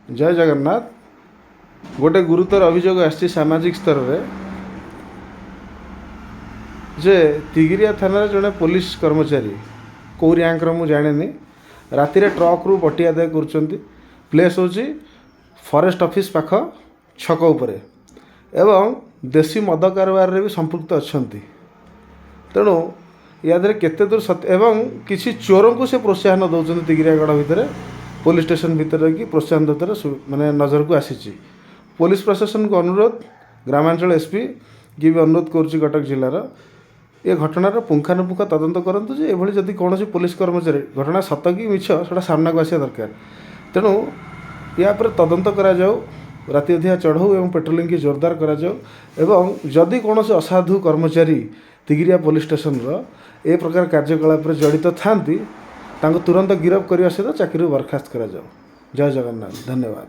जय जगन्नाथ। गोटे गुरुतर अभियोग आसी सामाजिक स्तर में जे तिगिरिया थाना जड़े पुलिस कर्मचारी कौ रैंक मु जाने राति ट्रक रु बटी आदाय कर प्लेस हूँ फॉरेस्ट ऑफिस पाख छक उपरे एवं देसी मद कारबार भी संपृक्त अच्छा तेणु या केते दूर सत्य एवं किसी चोर को से प्रोत्साहन दौरान तिगिरियागढ़ भितर पुलिस स्टेशन भितर कि प्रोत्साहन देते माने नजर को आसी पुलिस प्रशासन को अनुरोध ग्रामांचल एसपी की भी अनुरोध करुच्ची कटक जिलार ये घटनार पुंखानुपुंख तदंत करूँ जे ये जदि कौन पुलिस कर्मचारी घटना सत कि मिछ से सामना को आसा दरकार तेणु या तदंत करा जाऊ राति अधिया चढ़ऊ एवं पेट्रोलिंग की जोरदार करा जाऊ एवं जदि कौन असाधु कर्मचारी तिगिरिया पुलिस स्टेशन ए प्रकार कार्यकलाप जड़ित था तुरंत गिरफ्त करने सहित चाकरी बर्खास्त करा जाऊ। जय जगन्नाथ। धन्यवाद।